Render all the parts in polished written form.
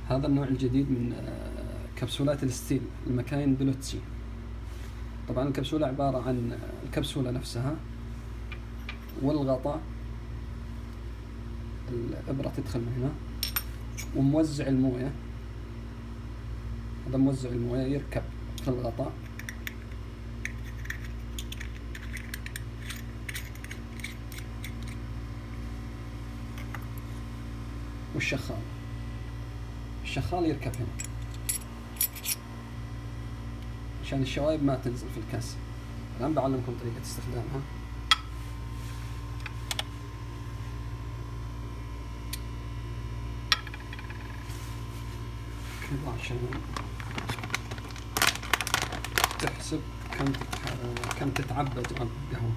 هذا النوع الجديد من كبسولات الستيل المكاين بلوتسي. طبعا الكبسولة عبارة عن الكبسولة نفسها والغطاء، الإبرة تدخل من هنا، وموزع الموية. هذا موزع الموية يركب في الغطاء، والشخال يركب هنا عشان الشوايب ما تنزل في الكاس. الآن بعلمكم طريقة استخدامها. كذا عشان تحسب كم تتعبى جرام قهوة.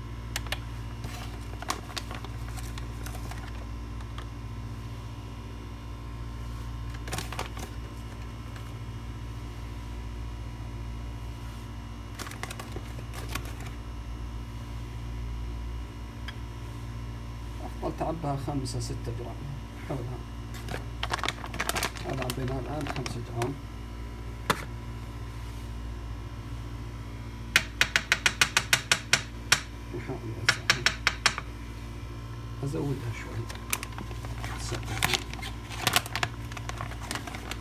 أفضل تعبها 5-6 جرام حولها. هذا عبيناه الآن 5 جرام. نحاول نوزعها، أزودها شوي،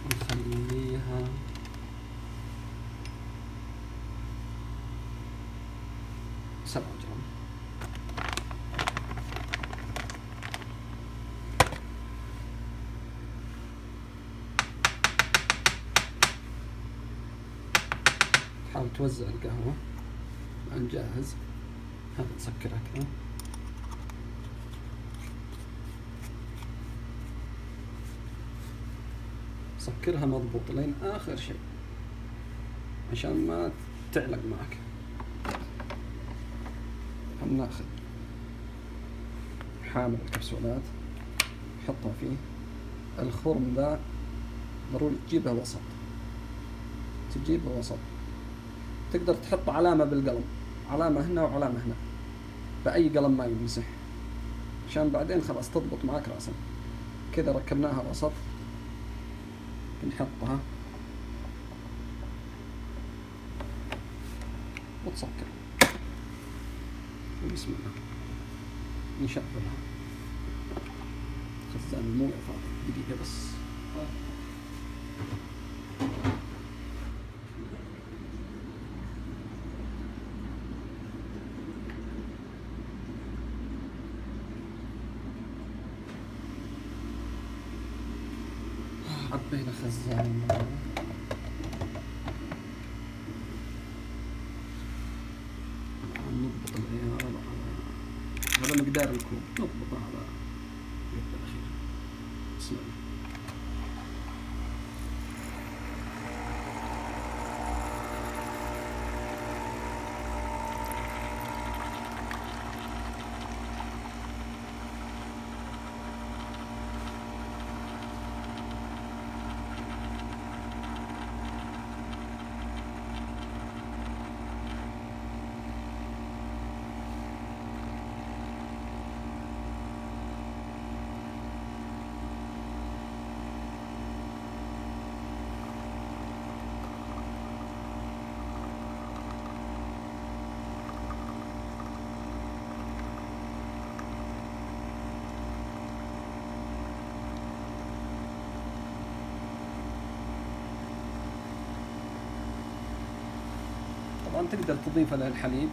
نخليها 7 جرام. تحاول توزع القهوة. الآن جاهز. هذا نسكرها كذا. سكرها مضبوط لين آخر شيء عشان ما تعلق معك. هناخذ حامل الكبسولات نحطها فيه. الخرم ذا ضروري تجيبه وسط، تقدر تحط علامة بالقلم، علامة هنا وعلامة هنا، بأي قلم ما يمسح، عشان بعدين خلاص تضبط معك رأسا. كذا ركبناها وسط، نحطها وتسكر. بسم الله نشغلها. خزان الموية فاضي، دقيقة بس. عبينا خزان الموية. نضبط العيار على مقدار الكوب، نضبطه على اليد الأخير. بسم الله. طبعا تقدر تضيف له الحليب،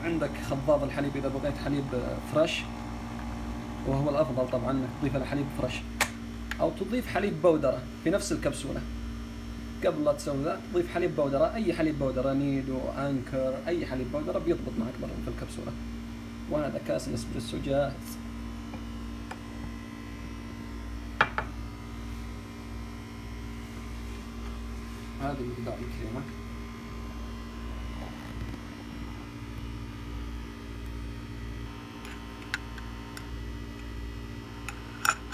عندك خضاب الحليب إذا بغيت حليب فريش، وهو الأفضل طبعا انك تضيف له حليب فريش، أو تضيف حليب بودرة في نفس الكبسولة. قبل لا تسوي ذا تضيف حليب بودرة، أي حليب بودرة، نيدو، أنكر، أي حليب بودرة بيضبط معك برا في الكبسولة. وهذا كاس الإسبريسو جاهز. هذه مقدار الكريمة.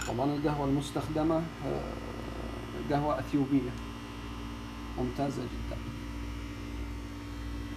طبعا القهوة المستخدمة قهوة أثيوبية ممتازة جدا.